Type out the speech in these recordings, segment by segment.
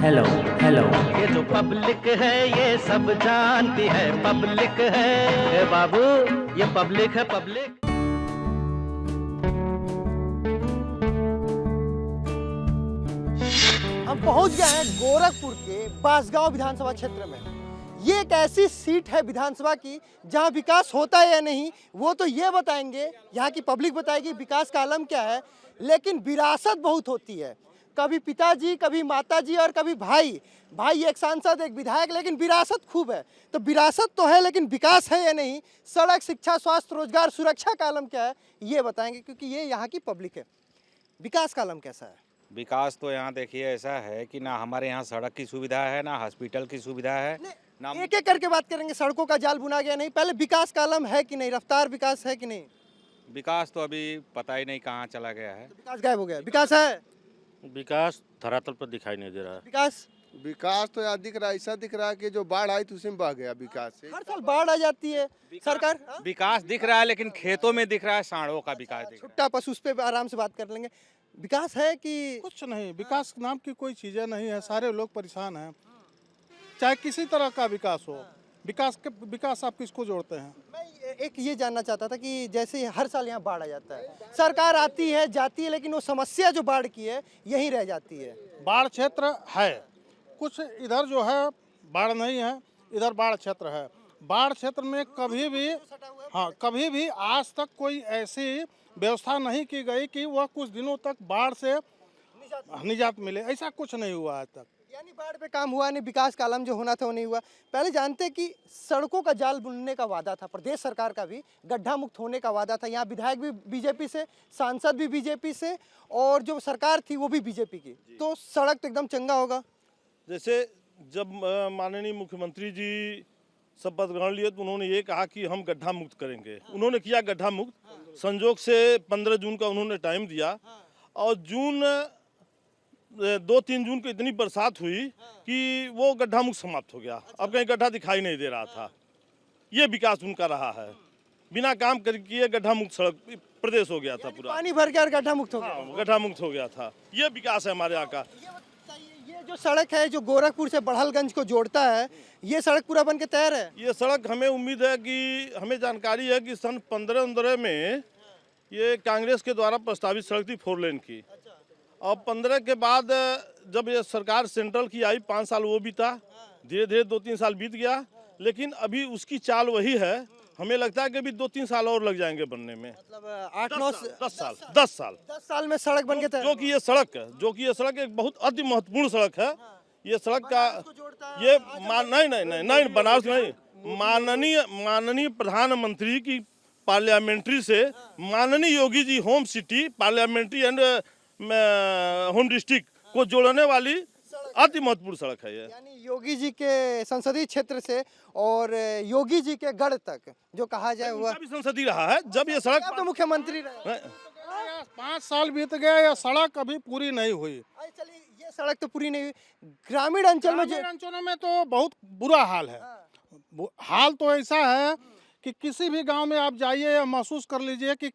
Hello hello. ये जो public है ये सब जानती है, पब्लिक है ए बाबू, ये पब्लिक है पब्लिक। हम पहुंच गए हैं गोरखपुर के बांसगांव विधानसभा क्षेत्र में। ये एक ऐसी सीट है विधानसभा की जहां विकास होता है या नहीं वो तो ये बताएंगे, यहाँ की पब्लिक बताएगी विकास का आलम क्या है। लेकिन विरासत बहुत होती है, कभी पिताजी, कभी माताजी और कभी भाई, एक सांसद, एक विधायक, लेकिन विरासत खूब है। तो विरासत तो है लेकिन विकास है या नहीं, सड़क, शिक्षा, स्वास्थ्य, रोजगार, सुरक्षा का आलम क्या है ये बताएंगे, क्योंकि ये यहाँ की पब्लिक है। विकास का आलम कैसा है? विकास तो यहाँ देखिए ऐसा है कि ना हमारे यहाँ सड़क की सुविधा है, ना हॉस्पिटल की सुविधा है, ना एक एक करके बात करेंगे। सड़कों का जाल बुना गया नहीं, पहले विकास का आलम है कि नहीं, रफ्तार विकास है कि नहीं? विकास तो अभी पता ही नहीं कहाँ चला गया है। विकास गायब हो गया। विकास है? विकास धरातल पर दिखाई नहीं दे रहा है। विकास तो यहाँ दिख रहा है, ऐसा दिख रहा है कि जो बाढ़ आई तो उसी में बह गया विकास से। हर साल बाढ़ आ जाती है सरकार। विकास दिख रहा है लेकिन खेतों में दिख रहा है सांडों का विकास दिख रहा छुट्टा पशु, उस पर आराम से बात कर लेंगे। विकास है कि कुछ नहीं, विकास नाम की कोई चीजें नहीं है। सारे लोग परेशान हैं, चाहे किसी तरह का विकास हो। विकास आप किसको जोड़ते हैं? मैं एक ये जानना चाहता था कि जैसे हर साल यहाँ बाढ़ आ जाता है, सरकार आती है जाती है, लेकिन वो समस्या जो बाढ़ की है यहीं रह जाती है। बाढ़ क्षेत्र है कुछ, इधर जो है बाढ़ नहीं है, इधर बाढ़ क्षेत्र है। बाढ़ क्षेत्र में कभी भी आज तक कोई ऐसी व्यवस्था नहीं की गई कि वह कुछ दिनों तक बाढ़ से निजात मिले, ऐसा कुछ नहीं हुआ आज तक। यानी बाढ़ पे काम हुआ नहीं, विकास का आलम जो होना था वो नहीं हुआ। पहले जानते कि सड़कों का जाल बुनने का वादा था, प्रदेश सरकार का भी गड्ढा मुक्त होने का वादा था। यहाँ विधायक भी बीजेपी से, सांसद भी बीजेपी से, और जो सरकार थी वो भी बीजेपी की। तो सड़क तो एकदम चंगा होगा। जैसे जब माननीय मुख्यमंत्री जी शपथ ग्रहण लिए तो उन्होंने ये कहा कि हम गड्ढा मुक्त करेंगे। उन्होंने किया गड्ढा मुक्त। संजोग से 15 जून का उन्होंने टाइम दिया, और 2-3 जून को इतनी बरसात हुई कि वो गड्ढा मुक्त समाप्त हो गया। अब कहीं गड्ढा दिखाई नहीं दे रहा था। ये विकास उनका रहा है। बिना काम किए गड्ढा मुक्त सड़क प्रदेश हो गया था पूरा। पानी भर के और गड्ढा मुक्त हो गया। गड्ढा मुक्त हो गया था। ये विकास है हमारे यहाँ का। ये जो सड़क है जो गोरखपुर से बड़हलगंज को जोड़ता है, ये सड़क पूरा बन के तैयार है। ये सड़क हमें उम्मीद है कि हमें जानकारी है कि सन 15 में ये कांग्रेस के द्वारा प्रस्तावित सड़क थी 4 लेन की। और 15 के बाद जब ये सरकार सेंट्रल की आई, 5 साल वो बीता, धीरे धीरे 2-3 साल बीत गया, लेकिन अभी उसकी चाल वही है। हमें लगता है कि अभी 2-3 साल और लग जाएंगे बनने में। मतलब 8-9 10 साल में सड़क बन के तैयार। जो कि ये सड़क एक बहुत अति महत्वपूर्ण सड़क है। ये सड़क का ये नहीं बनारस नहीं, माननीय प्रधानमंत्री की पार्लियामेंट्री से माननीय Yogi ji home city, parliamentary and home district को जोड़ने वाली अति महत्वपूर्ण सड़क है ये। यानी योगी जी के संसदीय क्षेत्र से और योगी जी के गढ़ तक जो कहा जाए वह भी संसदीय रहा है। जब ये सड़क तो मुख्यमंत्री रहे। 5 साल बीत गए, यह सड़क अभी पूरी नहीं हुई। चलिए, ये सड़क तो पूरी नहीं हुई। ग्रामीण अंचलों में तो बहुत बुरा हाल है। हाल तो ऐसा है कि किसी भी गांव में आप जाइए या महसूस कर लीजिए कि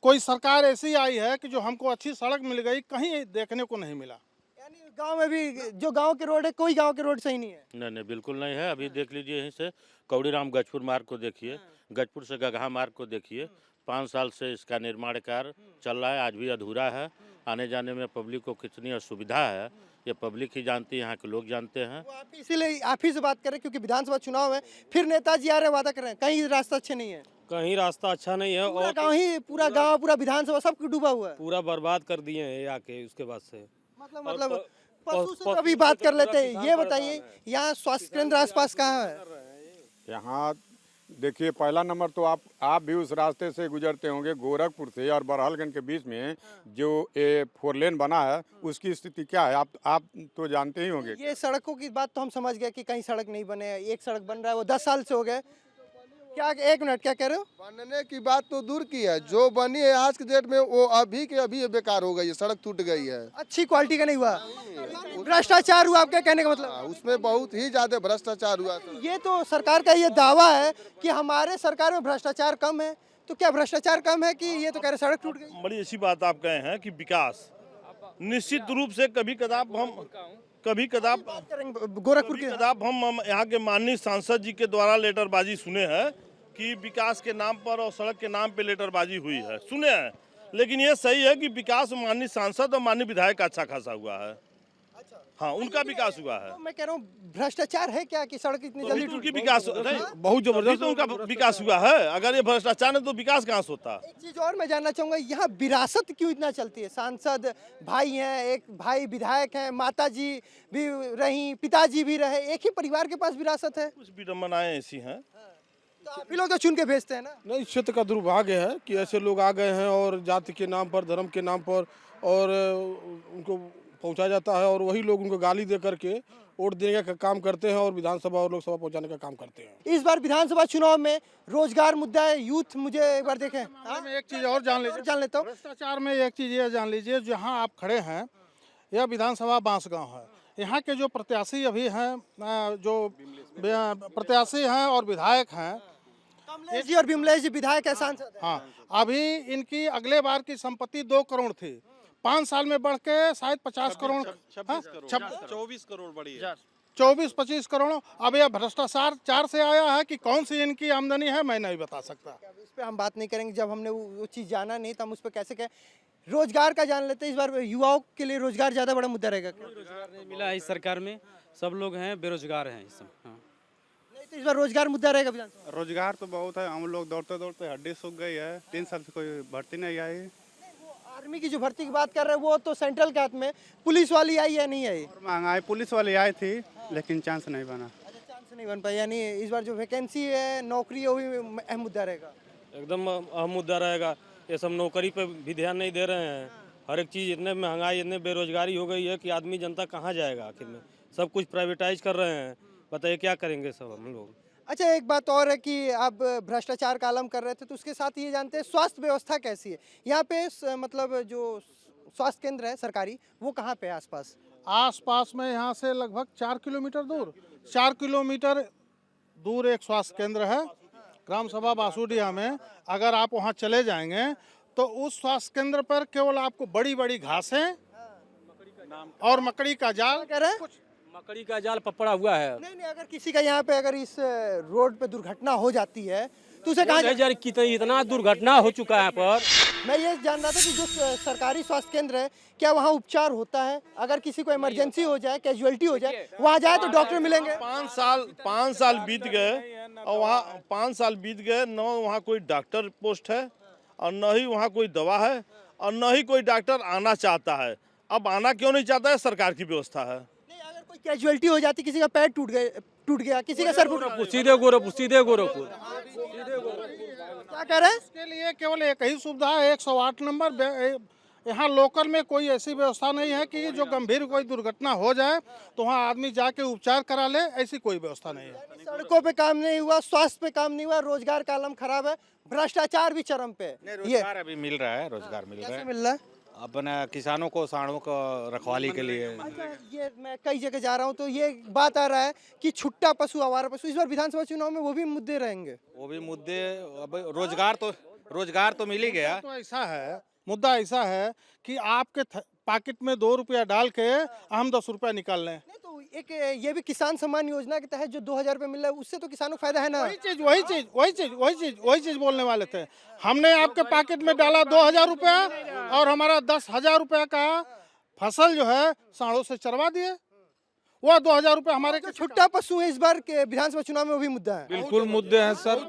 कोई सरकार ऐसी आई है कि जो हमको अच्छी सड़क मिल गई, कहीं देखने को नहीं मिला। यानी गांव में भी जो गांव के रोड है, कोई गांव के रोड सही नहीं है। नहीं, बिल्कुल नहीं है। अभी देख लीजिए, यहीं से कौड़ीराम गजपुर मार्ग को देखिए, गजपुर से गगहा मार्ग को देखिए। 5 साल से इसका निर्माण कार्य चल रहा है, आज भी अधूरा है। आने जाने में पब्लिक को कितनी असुविधा है ये पब्लिक ही जानती है, यहाँ के लोग जानते हैं। इसीलिए आप ही से बात करें, क्योंकि विधानसभा चुनाव है, फिर नेताजी आ रहे वादा कर रहे हैं, कहीं रास्ता अच्छे नहीं है। कहीं रास्ता अच्छा नहीं है, और पूरा गांव, पूरा विधानसभा सब डूबा हुआ है। पूरा बर्बाद कर दिए हैं आके उसके बाद से। मतलब पशु से अभी बात कर लेते हैं। ये बताइए, यहाँ स्वास्थ्य केंद्र आसपास कहाँ है? यहाँ देखिए, पहला नंबर तो आप भी उस रास्ते से गुजरते होंगे। गोरखपुर से और बड़हलगंज के बीच में जो 4 लेन बना है, उसकी स्थिति क्या है आप तो जानते ही होंगे। ये सड़कों की बात तो हम समझ गए कि कहीं सड़क नहीं बने। एक सड़क बन रहा है, वो 10 साल से हो गए। क्या, 1 मिनट, क्या कह रहे हो? बनने की बात तो दूर की है, जो बनी है आज के डेट में वो अभी के अभी बेकार हो गई है, सड़क टूट गई है। अच्छी क्वालिटी का नहीं हुआ, भ्रष्टाचार हुआ। आपके कहने का मतलब? उसमें बहुत ही ज्यादा भ्रष्टाचार हुआ। ये तो सरकार का ये दावा है कि हमारे सरकार में भ्रष्टाचार कम है। तो क्या भ्रष्टाचार कम है कि ये तो कह रहे सड़क टूट गई? बड़ी अच्छी बात आप कहे हैं कि विकास निश्चित रूप से कभी कदाप गोरखपुर के हम यहाँ के माननीय सांसद जी के द्वारा लेटरबाजी सुने हैं कि विकास के नाम पर और सड़क के नाम पे लेटरबाजी हुई है, सुने हैं। लेकिन ये सही है कि विकास माननीय सांसद और माननीय विधायक का अच्छा खासा हुआ है। हाँ, उनका विकास हुआ है। तो मैं कह रहा हूँ भ्रष्टाचार है क्या कि सड़क इतनी जल्दी उनकी विकास नहीं, बहुत जबरदस्त उनका विकास हुआ है। अगर ये भ्रष्टाचार है तो विकास कहाँ से होता? एक चीज और मैं जानना चाहूंगा, यहाँ विरासत क्यों इतना चलती है? सांसद भाई हैं, एक भाई विधायक हैं, माता जी भी रही, पिताजी भी रहे, एक ही परिवार के पास विरासत है। कुछ विडम्बनाएं ऐसी हैं। तो आप भी लोग तो चुन के भेजते हैं ना। नहीं, इस क्षेत्र का दुर्भाग्य है कि ऐसे लोग आ गए हैं और जाति के नाम पर, धर्म के नाम पर और उनको पहुंचा जाता है और वही लोग उनको गाली दे करके वोट देने का काम करते हैं और विधानसभा और लोकसभा पहुंचाने का काम करते हैं। इस बार विधानसभा चुनाव में रोजगार मुद्दा है, यूथ, मुझे एक बार देखें। में एक चीज और जान लीजिए, जान लेता हूँ। भ्रष्टाचार में एक चीज ये जान लीजिए, जहाँ आप खड़े हैं यह विधानसभा बांसगांव है। यहाँ के जो प्रत्याशी अभी हैं, जो प्रत्याशी हैं और विधायक हैं, कमलेश जी और विमलेश जी विधायक है, सांसद हैं। हाँ, अभी इनकी अगले बार की संपत्ति 2 करोड़ थी, 5 साल में बढ़ के शायद 50 करोड़, 24 करोड़ बढ़ी है। 24-25 करोड़। अब यह भ्रष्टाचार से आया है कि कौन सी इनकी आमदनी है, मैं नहीं बता सकता। इस पे हम बात नहीं करेंगे, जब हमने वो चीज़ जाना नहीं तो हम उस पर कैसे कहें। रोजगार का जान लेते हैं, इस बार युवाओं के लिए रोजगार ज़्यादा बड़ा मुद्दा रहेगा क्या? रोजगार नहीं मिला है इस सरकार में, सब लोग हैं बेरोजगार हैं इस समय। हाँ। नहीं तो इस बार रोजगार मुद्दा रहेगा विधानसभा। रोजगार तो बहुत है, हम लोग दौड़ते दौड़ते हड्डी सूख गई है, 3 साल से कोई भर्ती नहीं आई। आर्मी की जो भर्ती की बात कर रहे हैं वो तो सेंट्रल के हाथ में, पुलिस वाली आई या नहीं आई? और महंगाई, पुलिस वाली आई थी लेकिन चांस नहीं बना। अच्छा, चांस नहीं बन पाया, यानी इस बार जो वैकेंसी है, नौकरी है, वो भी अहम मुद्दा रहेगा। एकदम अहम मुद्दा रहेगा। ये सब नौकरी पे भी ध्यान नहीं दे रहे हैं। हर एक चीज़, इतने महंगाई, इतने बेरोजगारी हो गई है कि आदमी जनता कहाँ जाएगा आखिर में। सब कुछ प्राइवेटाइज कर रहे हैं, बताइए क्या करेंगे सब हम लोग। अच्छा, एक बात और है कि आप भ्रष्टाचार का आलम कर रहे थे, तो उसके साथ ये जानते हैं स्वास्थ्य व्यवस्था कैसी है यहाँ पे? मतलब जो स्वास्थ्य केंद्र है सरकारी, वो कहाँ पे है आसपास? आसपास में यहाँ से लगभग 4 किलोमीटर दूर, 4 किलोमीटर दूर एक स्वास्थ्य केंद्र है, ग्राम सभा बासुडिया में। अगर आप वहाँ चले जाएंगे तो उस स्वास्थ्य केंद्र पर केवल आपको बड़ी बड़ी घासें और मकड़ी का जाल, कह रहे हैं मकड़ी का जाल पपड़ा हुआ है। नहीं, अगर किसी का यहाँ पे अगर इस रोड पे दुर्घटना हो जाती है तो उसे कहाँ यार कितनी इतना दुर्घटना हो चुका है यहाँ पर। मैं ये जान रहा था कि जो सरकारी स्वास्थ्य केंद्र है, क्या वहाँ उपचार होता है? अगर किसी को इमरजेंसी हो जाए, कैजुअलिटी हो जाए, वहाँ जाए तो डॉक्टर मिलेंगे? 5 साल बीत गए और वहाँ 5 साल बीत गए, न वहाँ कोई डॉक्टर पोस्ट है और न ही वहाँ कोई दवा है और न ही कोई डॉक्टर आना चाहता है। अब आना क्यों नहीं चाहता है? सरकार की व्यवस्था है। नहीं, अगर कोई कैजुअलिटी हो जाती, किसी का पैर टूट गया, किसी का सर फूट, सीधे गोरखपुर। क्या कह रहे हैं? इसके लिए केवल एक ही सुविधा है, 108 नंबर। यहाँ लोकल में कोई ऐसी व्यवस्था नहीं है कि जो गंभीर कोई दुर्घटना हो जाए तो वहाँ आदमी जाके उपचार करा ले, ऐसी कोई व्यवस्था नहीं है। सड़कों पे काम नहीं हुआ, स्वास्थ्य पे काम नहीं हुआ, रोजगार का आलम खराब है, भ्रष्टाचार भी चरम पे है। रोजगार अभी मिल रहा है, रोजगार मिल रहा कैसे है मिल रहा है? अपने किसानों को, सांडों को रखवाली के लिए। अच्छा, ये मैं कई जगह जा रहा हूँ तो ये बात आ रहा है कि छुट्टा पशु, आवारा पशु, इस बार विधानसभा चुनाव में वो भी मुद्दे रहेंगे। वो भी मुद्दे, अब रोजगार तो मिल ही गया। तो ऐसा है, मुद्दा ऐसा है कि आपके पॉकेट में 2 रुपया डाल के हम 10 रुपया निकाल लें। नहीं तो एक ये भी किसान सम्मान योजना के तहत जो 2000 रुपये मिल रहा है, उससे तो किसानों को फायदा है ना? वही चीज बोलने वाले थे। हमने आपके पॉकेट में डाला 2000 रुपया और हमारा 10,000 रुपया का फसल जो है सांडों से चरवा दिए, वो 2000 रुपये हमारे तो छुट्टा पशु है, इस बार के विधानसभा चुनाव में वो भी मुद्दा है। बिल्कुल मुद्दे हैं सर,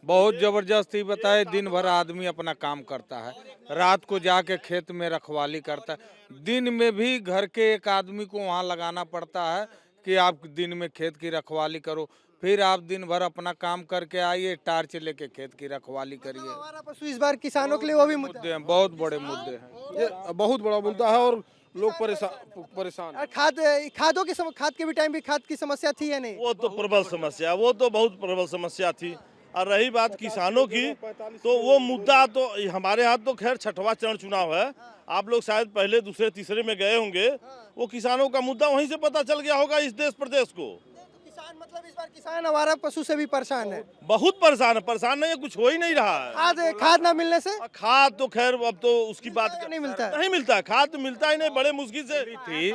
बहुत जबरदस्त। ही बताए, दिन भर आदमी अपना काम करता है, रात को जाके खेत में रखवाली करता है, दिन में भी घर के एक आदमी को वहाँ लगाना पड़ता है कि आप दिन में खेत की रखवाली करो, फिर आप दिन भर अपना काम करके आइए, टार्च लेके खेत की रखवाली करिए। आवारा पशु इस बार किसानों के लिए वो भी मुद्दे हैं, बहुत बड़े मुद्दे हैं। ये बहुत बड़ा मुद्दा है और लोग परेशान। और खाद के भी टाइम भी खाद की समस्या थी या नहीं? वो तो प्रबल समस्या, वो तो बहुत प्रबल समस्या थी। और रही बात किसानों की, तो वो मुद्दा तो हमारे यहाँ तो खैर 6वां चरण चुनाव है, आप लोग शायद पहले, दूसरे, तीसरे में गए होंगे। वो किसानों का मुद्दा वहीं से पता चल गया होगा इस देश प्रदेश को। मतलब इस बार किसान आवारा पशु से भी परेशान है। बहुत परेशान नहीं है, कुछ हो ही नहीं रहा है। खाद ना मिलने से खाद तो खैर अब तो उसकी बात नहीं मिलता है। नहीं मिलता है, खाद तो मिलता ही नहीं, बड़े मुश्किल से थी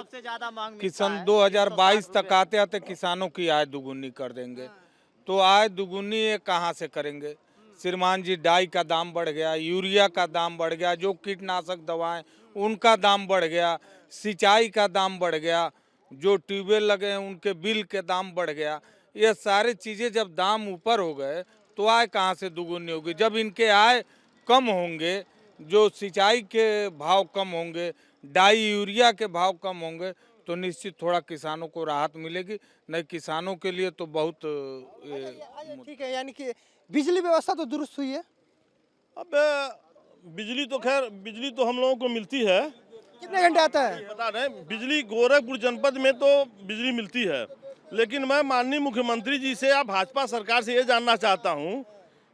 कि सन 2022 तक आते आते किसानों की आय दुगुनी कर देंगे। तो आय दुगुनी ये कहाँ से करेंगे? श्रीमान जी, डाई का दाम बढ़ गया, यूरिया का दाम बढ़ गया, जो कीटनाशक दवाएं उनका दाम बढ़ गया, सिंचाई का दाम बढ़ गया, जो ट्यूबवेल लगे हैं उनके बिल के दाम बढ़ गया। ये सारी चीज़ें जब दाम ऊपर हो गए तो आय कहाँ से दुगुनी होगी? जब इनके आय कम होंगे, जो सिंचाई के भाव कम होंगे, डाई यूरिया के भाव कम होंगे, तो निश्चित थोड़ा किसानों को राहत मिलेगी। नहीं, किसानों के लिए तो बहुत ठीक है, यानी कि बिजली व्यवस्था तो दुरुस्त हुई है। अब बिजली तो खैर बिजली तो हम लोगों को मिलती है। कितने घंटे आता है? बता रहे हैं, बिजली गोरखपुर जनपद में तो बिजली मिलती है, लेकिन मैं माननीय मुख्यमंत्री जी से या भाजपा सरकार से ये जानना चाहता हूँ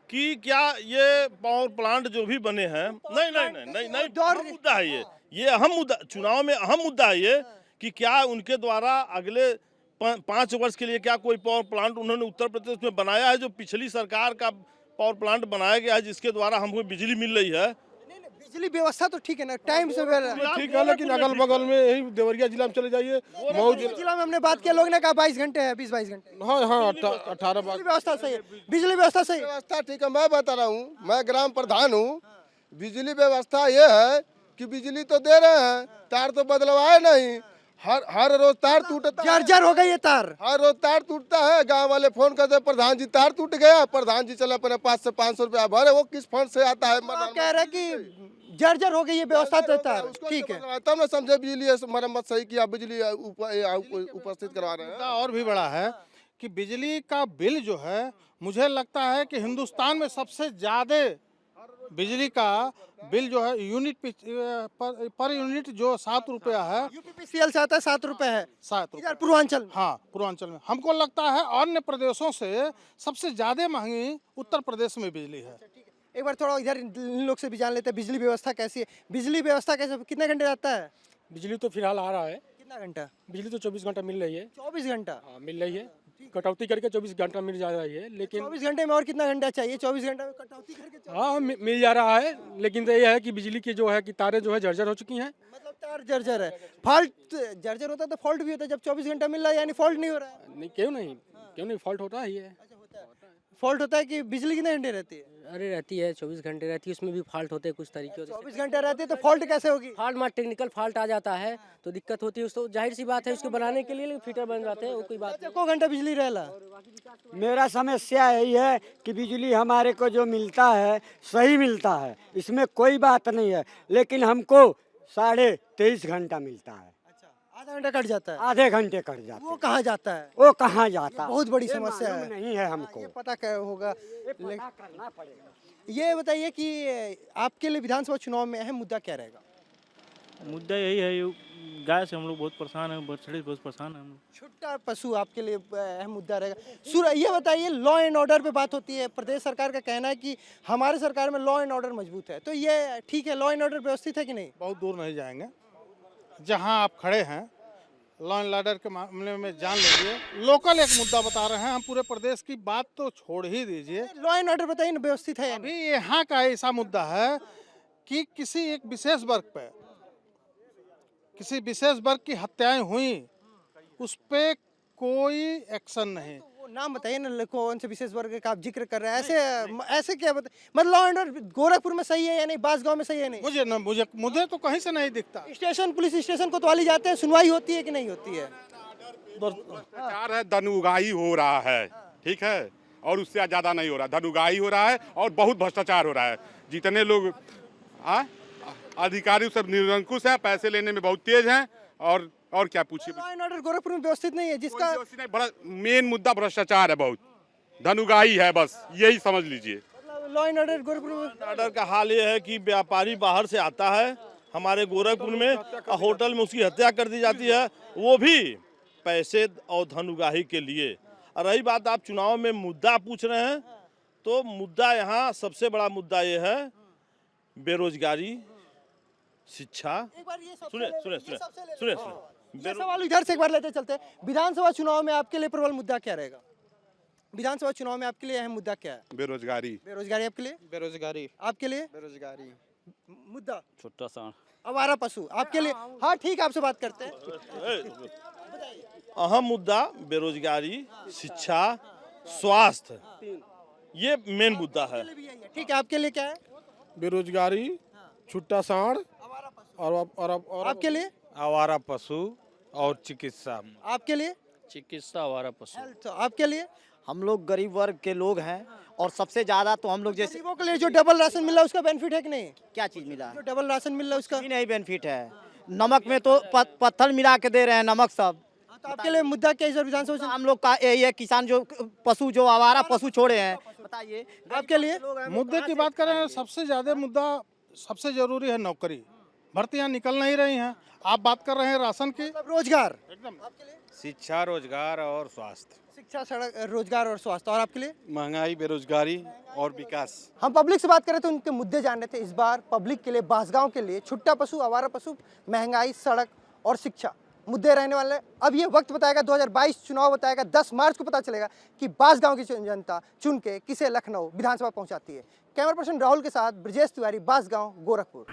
कि क्या ये पावर प्लांट जो भी बने हैं, नहीं अहम मुद्दा है ये अहम मुद्दा, चुनाव में अहम मुद्दा है ये कि क्या उनके द्वारा अगले 5 वर्ष के लिए क्या कोई पावर प्लांट उन्होंने उत्तर प्रदेश में बनाया है, जो पिछली सरकार का पावर प्लांट बनाया गया है जिसके द्वारा हमको बिजली मिल रही है। बिजली व्यवस्था तो ठीक है ना, टाइम से ठीक है, लेकिन अगल बगल में यही देवरिया जिला में चले जाइए, मऊ जिला में हमने बात किया, लोग ने कहा 22 घंटे है, 20-22 घंटे। हाँ 18 बिजली व्यवस्था सही है, बिजली व्यवस्था सही है। व्यवस्था ठीक है, मैं बता रहा हूँ, मैं ग्राम प्रधान हूँ। बिजली व्यवस्था ये है कि बिजली तो दे रहे हैं, तार तो बदलवाए नहीं, हर रोज तार टूटता, जर्जर हो गई ये तार, हर रोज तार टूटता है। गांव वाले फोन करते हैं, प्रधान जी तार टूट गया, प्रधान जी चले अपने 500 से 500 रुपया भरे, वो किस फंड से आता है? आप कह रहे हैं कि जर्जर हो गई ये व्यवस्था तो तार, ठीक है, तब ना समझे बिजली मरम्मत सही किया, बिजली उपस्थित करवा रहे हैं। और भी बड़ा है कि बिजली का बिल जो है, मुझे लगता है कि हिंदुस्तान में सबसे ज्यादा बिजली का बिल जो है यूनिट पर यूनिट जो 7 रुपया है, यूपीपीसीएल से आता है 7 रुपए है, 7 रुपये पूर्वांचल। हाँ, पूर्वांचल में हमको लगता है अन्य प्रदेशों से सबसे ज्यादा महंगी उत्तर प्रदेश में बिजली है। एक बार थोड़ा इधर इन लोग से भी जान लेते हैं, बिजली व्यवस्था कैसी है? बिजली व्यवस्था कैसे, कितने घंटे रहता है? बिजली तो फिलहाल आ रहा है। कितना घंटा? बिजली तो 24 घंटा मिल रही है। 24 घंटा? हाँ, मिल रही है, कटौती करके 24 घंटा मिल जा रही है, लेकिन 24 घंटे में और कितना घंटा चाहिए? 24 घंटा में कटौती करके हाँ मिल जा रहा है, लेकिन तो ये है कि बिजली की जो है कि तारें जो है जर्जर हो चुकी हैं। मतलब तार जर्जर है, फॉल्ट जर्जर होता है तो फॉल्ट भी होता है, जब 24 घंटा मिल रहा है यानी फॉल्ट नहीं हो रहा है। नहीं, क्यों नहीं फॉल्ट होता ही है। फॉल्ट होता है कि बिजली कितने घंटे रहती है? अरे रहती है 24 घंटे रहती है, उसमें भी फॉल्ट होते हैं कुछ तरीके। 24 घंटे रहती है तो फॉल्ट कैसे होगी? फॉल्ट में टेक्निकल फॉल्ट आ जाता है तो दिक्कत होती है, उसको जाहिर सी बात है, उसको बनाने के लिए फिटर बन जाते हैं, वो कोई बात को घंटा बिजली रहला। मेरा समस्या यही है कि बिजली हमारे को जो मिलता है सही मिलता है, इसमें कोई बात नहीं है, लेकिन हमको 23.5 घंटा मिलता है। आधा घंटा कट जाता है? आधे घंटे कट जाता है। वो कहाँ जाता है? वो कहाँ जाता है? बहुत बड़ी समस्या है। नहीं है हमको, ये पता क्या होगा, पता करना पड़ेगा। ये बताइए कि आपके लिए विधानसभा चुनाव में अहम मुद्दा क्या रहेगा? मुद्दा यही है, गाय से हम लोग बहुत परेशान हैं, बछड़े से बहुत परेशान हैं हम लोग। छोटा पशु आपके लिए अहम मुद्दा रहेगा। ये बताइए, लॉ एंड ऑर्डर पे बात होती है, प्रदेश सरकार का कहना है कि हमारे सरकार में लॉ एंड ऑर्डर मजबूत है, तो ये ठीक है, लॉ एंड ऑर्डर व्यवस्थित है कि नहीं? बहुत दूर नहीं जाएंगे, जहाँ आप खड़े हैं लॉ एंड ऑर्डर के मामले में जान लीजिए। लोकल एक मुद्दा बता रहे हैं, हम पूरे प्रदेश की बात तो छोड़ ही दीजिए। लॉ एंड ऑर्डर बताइए ना, व्यवस्थित है? अभी यहाँ का ऐसा मुद्दा है कि किसी एक विशेष वर्ग पे, किसी विशेष वर्ग की हत्याएं हुई, उस पे कोई एक्शन नहीं। वो नाम बताइए ना, कौन से विशेष वर्ग का आप जिक्र कर रहे हैं? ऐसे क्या मतलब लॉ एंड ऑर्डर गोरखपुर में सही है या नहीं, बांसगांव में सही है नहीं? मुझे तो कहीं से नहीं दिखता। स्टेशन, पुलिस स्टेशन कोतवाली जाते हैं, सुनवाई होती है कि नहीं होती है? भ्रष्टाचार है, धनुगाही हो रहा है, ठीक है, और उससे ज्यादा नहीं हो रहा, धनुगाही हो रहा है और बहुत भ्रष्टाचार हो रहा है। जितने लोग अधिकारी सब निरंकुश है, पैसे लेने में बहुत तेज हैं, और क्या पूछिए। लॉ एंड ऑर्डर गोरखपुर में व्यवस्थित नहीं है, जिसका बड़ा मेन मुद्दा भ्रष्टाचार है, बहुत धनुगाही है, बस यही समझ लीजिए। लॉ एंड ऑर्डर गोरखपुर में ऑर्डर का हाल ये है कि व्यापारी बाहर से आता है हमारे गोरखपुर में, होटल में उसकी हत्या कर दी जाती है, वो भी पैसे और धनुगाही के लिए। और रही बात आप चुनाव में मुद्दा पूछ रहे हैं, तो मुद्दा यहाँ सबसे बड़ा मुद्दा ये है बेरोजगारी, शिक्षा। सुने ये सवाल इधर से एक बार लेते चलते हैं। विधानसभा चुनाव में आपके लिए प्रबल मुद्दा क्या रहेगा? विधानसभा चुनाव में आपके लिए अहम मुद्दा क्या है? बेरोजगारी। बेरोजगारी आपके लिए? बेरोजगारी। आपके लिए? बेरोजगारी। मुद्दा छोटा सा आवारा पशु आपके लिए? हाँ ठीक है, आपसे बात करते हैं। अहम मुद्दा बेरोजगारी, शिक्षा, स्वास्थ्य, ये मेन मुद्दा है। ठीक है, आपके लिए क्या है? बेरोजगारी, छुट्टा सांड और आपके लिए? आवारा पशु और चिकित्सा। आपके लिए? चिकित्सा आवारा पशु। हेल्थ। आपके लिए? हम लोग गरीब वर्ग के लोग हैं और सबसे ज्यादा तो हम लोग जैसे गरीबों के लिए जो डबल राशन मिल रहा है उसका बेनिफिट है कि नहीं? क्या चीज मिला जो डबल राशन मिल रहा है उसका है? नहीं बेनिफिट है। नमक में तो पत्थर मिला के दे रहे हैं, नमक सब। तो आपके लिए मुद्दा क्या है इधर विधानसभा चुनाव? हम लोग का यही है, किसान जो पशु जो आवारा पशु छोड़े हैं, बताइए आपके लिए? मुद्दे की बात करें, सबसे ज्यादा मुद्दा सबसे जरूरी है नौकरी। भर्तियां निकल नहीं रही हैं। आप बात कर रहे हैं राशन की, रोजगार। शिक्षा, रोजगार और स्वास्थ्य। शिक्षा, सड़क, रोजगार और स्वास्थ्य। और आपके लिए? महंगाई, बेरोजगारी और विकास। हम पब्लिक से बात करें तो उनके मुद्दे जान रहे थे। इस बार पब्लिक के लिए बांसगांव के लिए छुट्टा पशु, आवारा पशु, महंगाई, सड़क और शिक्षा मुद्दे रहने वाले। अब ये वक्त बताएगा, 2022 चुनाव बताएगा। 10 मार्च को पता चलेगा कि बांसगांव की जनता चुन के किसे लखनऊ विधानसभा पहुंचाती है। कैमरा पर्सन राहुल के साथ ब्रजेश तिवारी, बांसगांव, गोरखपुर।